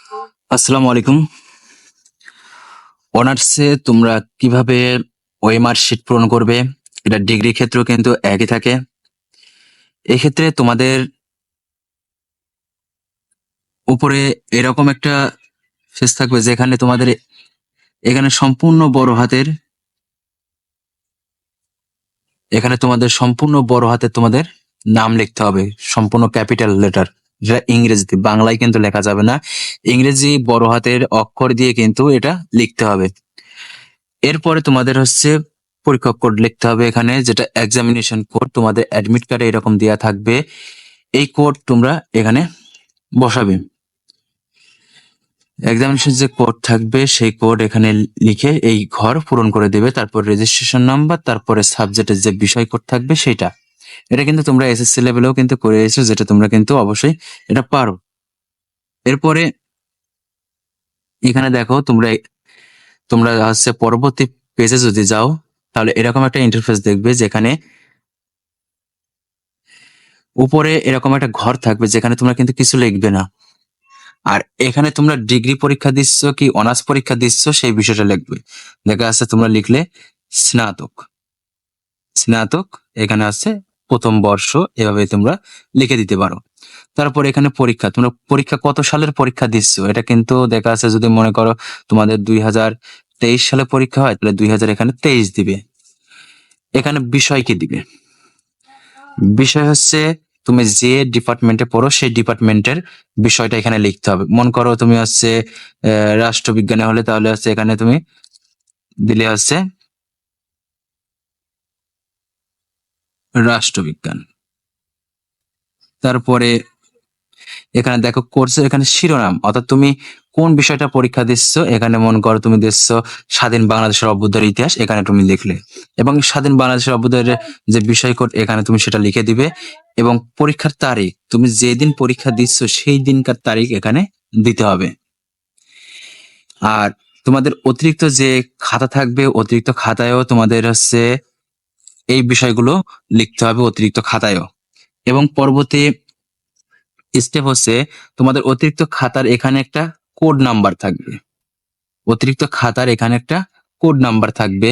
আসসালামু আলাইকুম। অনার্সে তোমরা কিভাবে ওএমআর শিট পূরণ করবে? এটা ডিগ্রি ক্ষেত্রেও কিন্তু একই থাকে। এক্ষেত্রে তোমাদের উপরে এরকম একটা ফেস থাকবে যেখানে তোমাদের এখানে সম্পূর্ণ বড় হাতের এখানে তোমাদের সম্পূর্ণ বড় হাতের তোমাদের নাম লিখতে হবে, সম্পূর্ণ ক্যাপিটাল লেটার, যেটা ইংরেজিতে, বাংলায় কিন্তু লেখা যাবে না। ইংরেজি বড় হাতের অক্ষর দিয়ে কিন্তু এটা লিখতে হবে। এরপরে তোমাদের হচ্ছে পরীক্ষা কোড লিখতে হবে এখানে, যেটা এক্সামিনেশন কোড তোমাদের অ্যাডমিট কার্ডে এরকম দেওয়া থাকবে। এই কোড তোমরা এখানে বসাবে। এক্সামিনেশন যে কোড থাকবে সেই কোড এখানে লিখে এই ঘর পূরণ করে দেবে। তারপর রেজিস্ট্রেশন নাম্বার, তারপরে সাবজেক্টের যে বিষয় কোড থাকবে সেটা। এটা কিন্তু তোমরা এসএসসি লেভেলেও কিন্তু করে এসেছো, যেটা তোমরা কিন্তু অবশ্যই এটা পারো। এরপরে এখানে দেখো তোমরা তোমরা হচ্ছে পরবর্তী পেজে যদি যাও তাহলে এরকম একটা ইন্টারফেস দেখবে, যেখানে উপরে এরকম একটা ঘর থাকবে যেখানে তোমরা কিন্তু কিছু লিখবে না। আর এখানে তোমরা ডিগ্রি পরীক্ষা দিচ্ছ কি অনার্স পরীক্ষা দিচ্ছ সেই বিষয়টা লিখবে। দেখা যাচ্ছে তোমরা লিখলে স্নাতক, স্নাতক এখানে আছে প্রথম বর্ষ, এভাবে তোমরা লিখে দিতে পারো। তারপর এখানে পরীক্ষা, তোমরা পরীক্ষা কত সালের পরীক্ষা দিচ্ছ এটা কিন্তু দেখা যাচ্ছে, যদি মনে করো তোমাদের 2023 সালে পরীক্ষা হয় তাহলে 2000 এখানে 23 দিবে। এখানে বিষয় কি দিবে? বিষয় হচ্ছে তুমি যে ডিপার্টমেন্টে পড়ো সেই ডিপার্টমেন্টের বিষয়টা এখানে লিখতে হবে। মন করো তুমি হচ্ছে রাষ্ট্রবিজ্ঞানে হলে তাহলে হচ্ছে এখানে তুমি দিলে হচ্ছে রাষ্ট্রবিজ্ঞান। তারপরে এখানে দেখো কোর্সের এখানে শিরোনাম, অর্থাৎ তুমি কোন বিষয়টা পরীক্ষা দিচ্ছ। এখানে মনে করো তুমি দিচ্ছ স্বাধীন বাংলাদেশের অভ্যুদয়ের ইতিহাস, এখানে তুমি লিখলে, এবং স্বাধীন বাংলাদেশের অভ্যুদয়ের যে বিষয় কোড এখানে তুমি সেটা লিখে দিবে। এবং পরীক্ষার তারিখ, তুমি যেদিন পরীক্ষা দিচ্ছ সেই দিনকার তারিখ এখানে দিতে হবে। আর তোমাদের অতিরিক্ত যে খাতা থাকবে, অতিরিক্ত খাতায়ও তোমাদের হচ্ছে এই বিষয়গুলো লিখতে হবে অতিরিক্ত খাতায়ও। এবং পরবর্তী স্টেপ হচ্ছে তোমাদের অতিরিক্ত খাতার এখানে একটা কোড নাম্বার থাকবে। অতিরিক্ত খাতার এখানে একটা কোড নাম্বার থাকবে।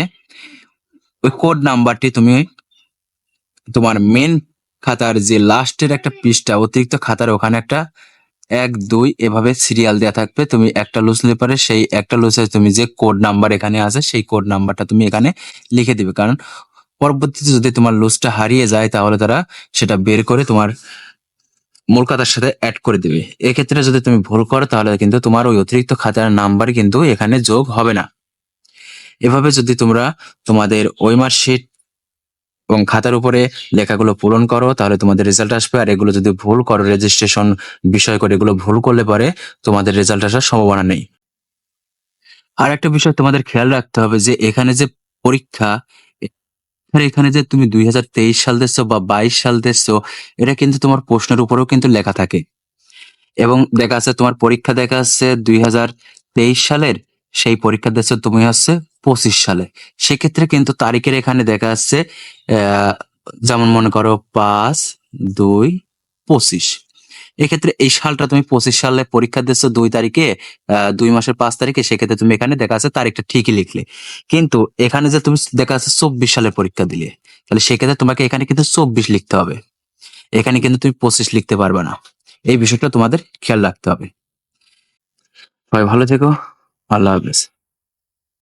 ওই কোড নাম্বারটি তুমি তোমার মেন খাতার যে লাস্টের একটা পৃষ্ঠা, অতিরিক্ত খাতার ওখানে একটা 1 2 এভাবে সিরিয়াল দেওয়া থাকবে। তুমি একটা লুজ পেপারে সেই একটা লুজে তুমি যে কোড নাম্বার এখানে আছে সেই কোড নাম্বারটা তুমি এখানে লিখে দিবে, কারণ পরবর্তীতে যদি তোমার লুজটা হারিয়ে যায় তাহলে তারা সেটা বের করে তোমার মূল খাতার সাথে অ্যাড করে দিবে। এক্ষেত্রে যদি তুমি ভুল করো তাহলে কিন্তু তোমার ওই অতিরিক্ত খাতার নাম্বার কিন্তু এখানে যোগ হবে না। এভাবে যদি তোমরা তোমাদের ওই মার্কশিট এবং খাতার উপরে লেখাগুলো পূরণ করো তাহলে তোমাদের রেজাল্ট আসবে। আর এগুলো যদি ভুল করো, রেজিস্ট্রেশন বিষয় করে এগুলো ভুল করলে পরে তোমাদের রেজাল্ট আসার সম্ভাবনা নেই। আর একটা বিষয় তোমাদের খেয়াল রাখতে হবে যে এখানে যে পরীক্ষা, এখানে যে তুমি 2023 সাল দিচ্ছ বা 22 সাল দিচ্ছ, এটা কিন্তু তোমার প্রশ্নের উপরেও কিন্তু লেখা থাকে। এবং দেখা যাচ্ছে তোমার পরীক্ষা দেখা যাচ্ছে 2023 সালের, সেই পরীক্ষা দিচ্ছ তুমি হচ্ছে 25 সালে। সেক্ষেত্রে কিন্তু তারিখের এখানে দেখা যাচ্ছে আহ যেমন মনে করো 5/2/25। এক্ষেত্রে এই সালটা তুমি 25 সালে পরীক্ষা দিচ্ছ 2 তারিখে, 2 মাসের 5 তারিখে, সেক্ষেত্রে তুমি এখানে দেখা যাচ্ছে তারিখটা ঠিকই লিখলে। কিন্তু এখানে যে তুমি দেখা যাচ্ছে 24 সালের পরীক্ষা দিলে, তাহলে সেক্ষেত্রে তোমাকে এখানে কিন্তু 24 লিখতে হবে। এখানে কিন্তু তুমি 25 লিখতে পারবে না। এই বিষয়টা তোমাদের খেয়াল রাখতে হবে। সবাই ভালো থেকো। আল্লাহ হাফেজ।